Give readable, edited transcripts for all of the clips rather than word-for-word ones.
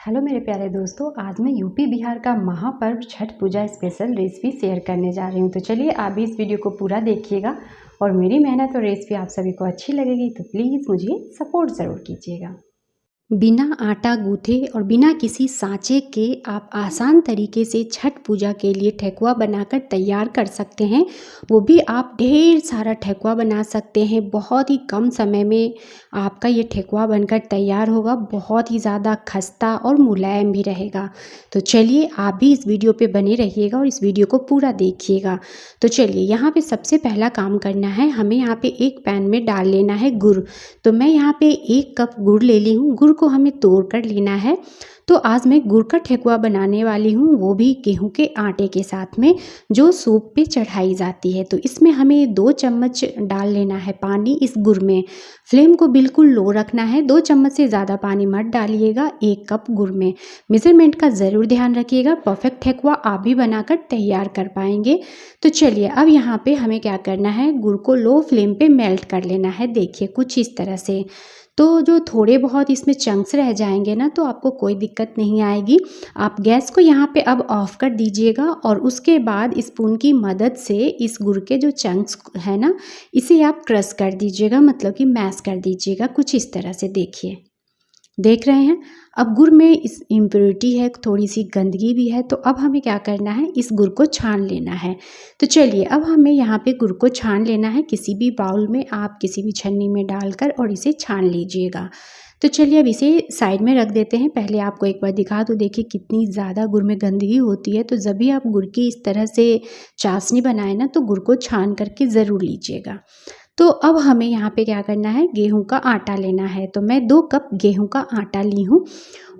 Hello मेरे प्यारे दोस्तों, आज मैं यूपी बिहार का महापर्व छठ पूजा स्पेशल रेसिपी शेयर करने जा रही हूँ। तो चलिए आप भी इस वीडियो को पूरा देखिएगा और मेरी मेहनत और रेसिपी आप सभी को अच्छी लगेगी तो प्लीज़ मुझे सपोर्ट ज़रूर कीजिएगा। बिना आटा गूँथे और बिना किसी सांचे के आप आसान तरीके से छठ पूजा के लिए ठेकुआ बनाकर तैयार कर सकते हैं। वो भी आप ढेर सारा ठेकुआ बना सकते हैं। बहुत ही कम समय में आपका ये ठेकुआ बनकर तैयार होगा। बहुत ही ज़्यादा खस्ता और मुलायम भी रहेगा। तो चलिए आप भी इस वीडियो पे बने रहिएगा और इस वीडियो को पूरा देखिएगा। तो चलिए यहाँ पे सबसे पहला काम करना है, हमें यहाँ पे एक पैन में डाल लेना है गुड़। तो मैं यहाँ पे 1 कप गुड़ ले ली हूँ। गुड़ को हमें तोड़ कर लेना है। तो आज मैं गुड़ का ठेकुआ बनाने वाली हूँ, वो भी गेहूं के आटे के साथ में, जो सूप पे चढ़ाई जाती है। तो इसमें हमें 2 चम्मच डाल लेना है पानी इस गुड़ में। फ्लेम को बिल्कुल लो रखना है, 2 चम्मच से ज़्यादा पानी मत डालिएगा 1 कप गुड़ में। मेज़रमेंट का ज़रूर ध्यान रखिएगा, परफेक्ट ठेकुआ आप भी बनाकर तैयार कर पाएंगे। तो चलिए अब यहाँ पे हमें क्या करना है, गुड़ को लो फ्लेम पे मेल्ट कर लेना है। देखिए कुछ इस तरह से। तो जो थोड़े बहुत इसमें चंक्स रह जाएंगे ना, तो आपको कोई दिक्कत नहीं आएगी। आप गैस को यहाँ पे अब ऑफ कर दीजिएगा और उसके बाद स्पून की मदद से इस गुड़ के जो चंक्स है ना, इसे आप क्रश कर दीजिएगा, मतलब कि मैश कर दीजिएगा कुछ इस तरह से। देखिए देख रहे हैं, अब गुड़ में इस इम्प्योरिटी है, थोड़ी सी गंदगी भी है। तो अब हमें क्या करना है, इस गुड़ को छान लेना है। तो चलिए अब हमें यहाँ पे गुड़ को छान लेना है। किसी भी बाउल में आप किसी भी छन्नी में डालकर और इसे छान लीजिएगा। तो चलिए अब इसे साइड में रख देते हैं। पहले आपको एक बार दिखा तो देखिए कितनी ज़्यादा गुड़ में गंदगी होती है। तो जब भी आप गुड़ की इस तरह से चाशनी बनाए ना, तो गुड़ को छान करके ज़रूर लीजिएगा। तो अब हमें यहाँ पे क्या करना है, गेहूं का आटा लेना है। तो मैं 2 कप गेहूं का आटा ली हूँ।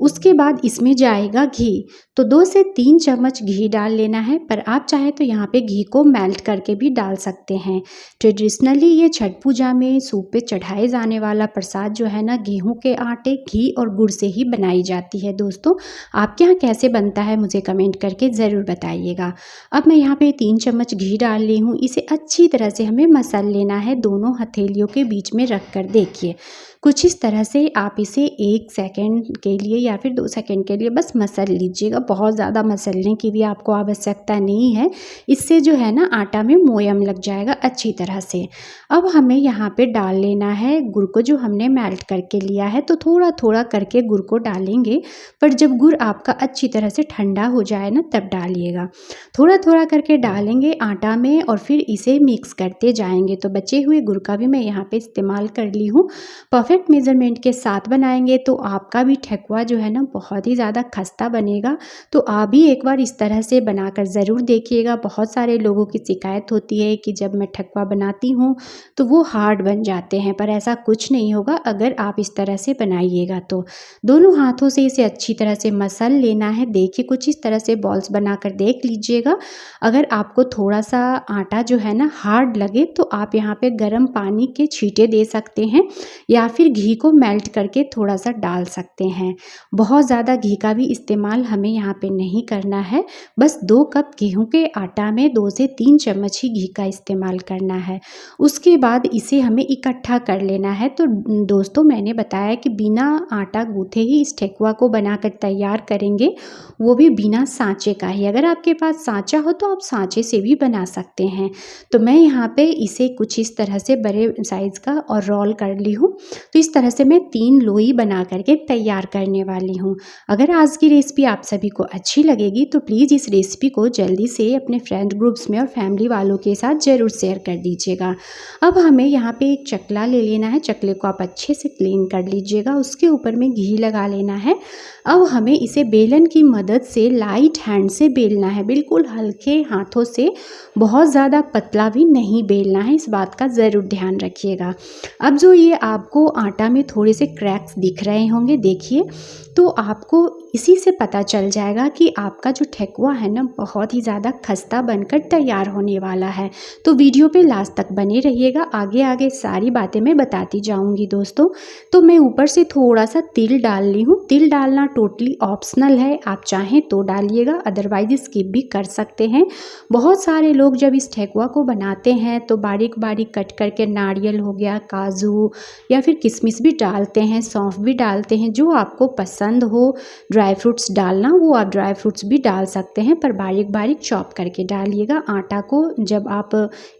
उसके बाद इसमें जाएगा घी। तो 2 से 3 चम्मच घी डाल लेना है, पर आप चाहे तो यहाँ पे घी को मेल्ट करके भी डाल सकते हैं। ट्रेडिशनली ये छठ पूजा में सूप पे चढ़ाए जाने वाला प्रसाद जो है ना, गेहूं के आटे, घी और गुड़ से ही बनाई जाती है। दोस्तों आपके यहाँ कैसे बनता है मुझे कमेंट करके ज़रूर बताइएगा। अब मैं यहाँ पे 3 चम्मच घी डाल ली हूँ। इसे अच्छी तरह से हमें मसल लेना है, दोनों हथेलियों के बीच में रख कर। देखिए कुछ इस तरह से आप इसे 1 सेकंड के लिए या फिर 2 सेकंड के लिए बस मसल लीजिएगा। बहुत ज़्यादा मसलने की भी आपको आवश्यकता नहीं है, इससे जो है ना आटा में मोयम लग जाएगा अच्छी तरह से। अब हमें यहाँ पे डाल लेना है गुड़ को, जो हमने मेल्ट करके लिया है। तो थोड़ा थोड़ा करके गुड़ को डालेंगे, पर जब गुड़ आपका अच्छी तरह से ठंडा हो जाए ना, तब डालिएगा। थोड़ा थोड़ा करके डालेंगे आटा में और फिर इसे मिक्स करते जाएंगे। तो बचे हुए गुड़ का भी मैं यहाँ पे इस्तेमाल कर ली हूँ। परफेक्ट मेजरमेंट के साथ बनाएंगे तो आपका भी ठेकुआ जो है ना, बहुत ही ज़्यादा खस्ता बनेगा। तो आप भी एक बार इस तरह से बनाकर ज़रूर देखिएगा। बहुत सारे लोगों की शिकायत होती है कि जब मैं ठेकुआ बनाती हूँ तो वो हार्ड बन जाते हैं, पर ऐसा कुछ नहीं होगा अगर आप इस तरह से बनाइएगा तो। दोनों हाथों से इसे अच्छी तरह से मसल लेना है। देखिए कुछ इस तरह से बॉल्स बनाकर देख लीजिएगा। अगर आपको थोड़ा सा आटा जो है ना हार्ड लगे, तो आप यहाँ पे गर्म पानी के छींटे दे सकते हैं या फिर घी को मेल्ट करके थोड़ा सा डाल सकते हैं। बहुत ज़्यादा घी का भी इस्तेमाल हमें यहाँ पे नहीं करना है। बस 2 कप गेहूं के आटा में 2 से 3 चम्मच ही घी का इस्तेमाल करना है। उसके बाद इसे हमें इकट्ठा कर लेना है। तो दोस्तों मैंने बताया कि बिना आटा गूँथे ही इस ठेकुआ को बनाकर तैयार करेंगे, वो भी बिना सांचे का ही। अगर आपके पास सांचा हो तो आप सांचे से भी बना सकते हैं। तो मैं यहाँ पे इसे कुछ इस तरह से बड़े साइज़ का और रोल कर ली हूँ। तो इस तरह से मैं 3 लोई बना करके तैयार करने वाली हूँ। अगर आज की रेसिपी आप सभी को अच्छी लगेगी तो प्लीज़ इस रेसिपी को जल्दी से अपने फ्रेंड ग्रुप्स में और फैमिली वालों के साथ ज़रूर शेयर कर दीजिएगा। अब हमें यहाँ पे एक चकला ले लेना है। चकले को आप अच्छे से क्लीन कर लीजिएगा, उसके ऊपर में घी लगा लेना है। अब हमें इसे बेलन की मदद से लाइट हैंड से बेलना है, बिल्कुल हल्के हाथों से, बहुत ज़्यादा पतला भी नहीं बेलना है, इस बात का ज़रूर ध्यान रखिएगा। अब जो ये आपको आटा में थोड़े से क्रैक्स दिख रहे होंगे, देखिए, तो आपको इसी से पता चल जाएगा कि आपका जो ठेकुआ है ना, बहुत ही ज़्यादा खस्ता बनकर तैयार होने वाला है। तो वीडियो पे लास्ट तक बने रहिएगा, आगे आगे सारी बातें मैं बताती जाऊंगी दोस्तों। तो मैं ऊपर से थोड़ा सा तिल डाल ली हूँ। तिल डालना टोटली ऑप्शनल है, आप चाहें तो डालिएगा, अदरवाइज स्किप भी कर सकते हैं। बहुत सारे लोग जब इस ठेकुआ को बनाते हैं तो बारीक बारीक कट करके नारियल हो गया, काजू या फिर किशमिश भी डालते हैं, सौंफ भी डालते हैं, जो आपको पसंद हो, ड्राई ड्राई फ्रूट्स डालना वो आप ड्राई फ्रूट्स भी डाल सकते हैं, पर बारीक बारीक चॉप करके डालिएगा। आटा को जब आप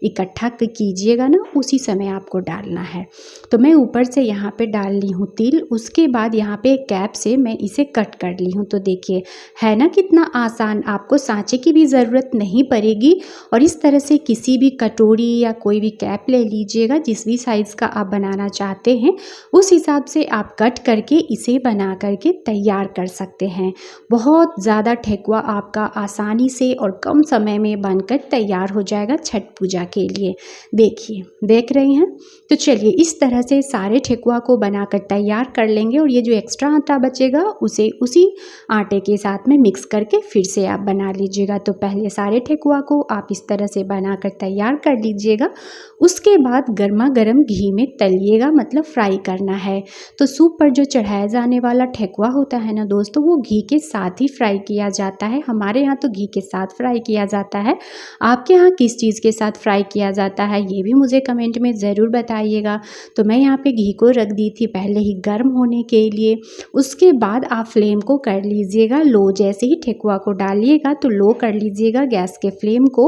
इकट्ठा कीजिएगा ना उसी समय आपको डालना है। तो मैं ऊपर से यहाँ पे डाल ली हूँ तिल। उसके बाद यहाँ पे कैप से मैं इसे कट कर ली हूँ। तो देखिए है ना कितना आसान, आपको सांचे की भी ज़रूरत नहीं पड़ेगी। और इस तरह से किसी भी कटोरी या कोई भी कैप ले लीजिएगा, जिस भी साइज़ का आप बनाना चाहते हैं उस हिसाब से आप कट करके इसे बना करके तैयार कर सकते हैं। बहुत ज़्यादा ठेकुआ आपका आसानी से और कम समय में बनकर तैयार हो जाएगा छठ पूजा के लिए। देखिए देख रहे हैं। तो चलिए इस तरह से सारे ठेकुआ को बनाकर तैयार कर लेंगे और ये जो एक्स्ट्रा आटा बचेगा उसे उसी आटे के साथ में मिक्स करके फिर से आप बना लीजिएगा। तो पहले सारे ठेकुआ को आप इस तरह से बनाकर तैयार कर लीजिएगा। उसके बाद गर्मा गर्म घी में तलिएगा, मतलब फ्राई करना है। तो सूप पर जो चढ़ाया जाने वाला ठेकुआ होता है ना दोस्तों, वो घी के साथ ही फ्राई किया जाता है। हमारे यहाँ तो घी के साथ फ्राई किया जाता है। आपके यहाँ किस चीज़ के साथ फ्राई किया जाता है ये भी मुझे कमेंट में ज़रूर बताइएगा। तो मैं यहाँ पे घी को रख दी थी पहले ही गर्म होने के लिए। उसके बाद आप फ्लेम को कर लीजिएगा लो। जैसे ही ठेकुआ को डालिएगा तो लो कर लीजिएगा गैस के फ्लेम को,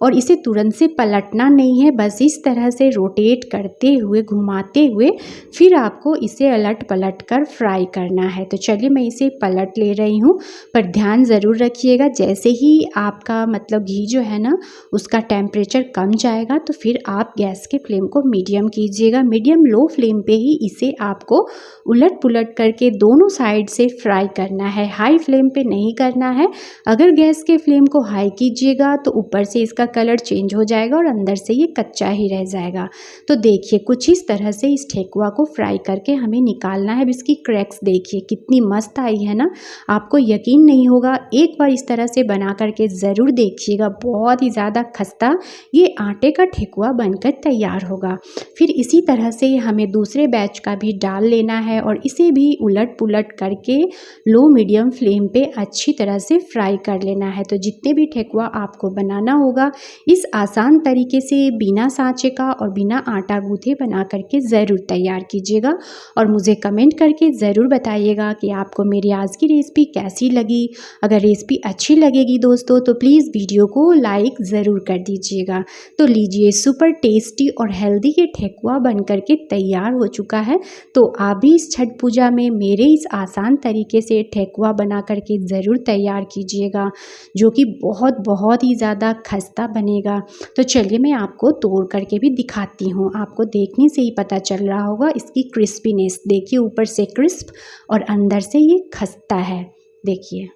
और इसे तुरंत से पलटना नहीं है, बस इस तरह से रोटेट करते हुए घुमाते हुए फिर आपको इसे अलट पलट कर फ्राई करना है। तो चलिए मैं इसे पलट ले रही हूँ, पर ध्यान ज़रूर रखिएगा जैसे ही आपका मतलब घी जो है ना उसका टेम्परेचर कम जाएगा तो फिर आप गैस के फ्लेम को मीडियम कीजिएगा। मीडियम लो फ्लेम पे ही इसे आपको उलट पुलट करके दोनों साइड से फ्राई करना है, हाई फ्लेम पे नहीं करना है। अगर गैस के फ्लेम को हाई कीजिएगा तो ऊपर से इसका कलर चेंज हो जाएगा और अंदर से ये कच्चा ही रह जाएगा। तो देखिए कुछ इस तरह से इस ठेकुआ को फ्राई करके हमें निकालना है। अब इसकी क्रैक्स देखिए कितनी मस्त आई है ना, आपको यकीन नहीं होगा। एक बार इस तरह से बना करके ज़रूर देखिएगा, बहुत ही ज़्यादा खस्ता ये आटे का ठेकुआ बनकर तैयार होगा। फिर इसी तरह से हमें दूसरे बैच का भी डाल लेना है और इसे भी उलट पुलट करके लो मीडियम फ्लेम पे अच्छी तरह से फ्राई कर लेना है। तो जितने भी ठेकुआ आपको बनाना होगा इस आसान तरीके से बिना सांचे का और बिना आटा गूँथे बना करके ज़रूर तैयार कीजिएगा। और मुझे कमेंट करके ज़रूर बताइएगा कि आपको मेरी आज की रेसिपी कैसी लगी। अगर रेसिपी अच्छी लगेगी दोस्तों तो प्लीज़ वीडियो को लाइक ज़रूर कर दीजिएगा। तो लीजिए सुपर टेस्टी और हेल्दी ये ठेकुआ बन करके तैयार हो चुका है। तो आप भी इस छठ पूजा में मेरे इस आसान तरीके से ठेकुआ बना करके ज़रूर तैयार कीजिएगा, जो कि बहुत ही ज़्यादा खस्ता बनेगा। तो चलिए मैं आपको तोड़ करके भी दिखाती हूँ, आपको देखने से ही पता चल रहा होगा इसकी क्रिस्पीनेस। देखिए ऊपर से क्रिस्प और अंदर से ये खस्ता है। देखिए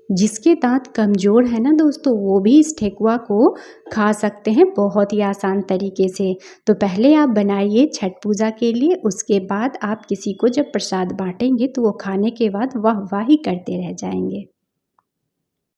जिसके दांत कमज़ोर है ना दोस्तों वो भी इस ठेकुआ को खा सकते हैं बहुत ही आसान तरीके से। तो पहले आप बनाइए छठ पूजा के लिए, उसके बाद आप किसी को जब प्रसाद बांटेंगे तो वो खाने के बाद वाह वाह ही करते रह जाएंगे।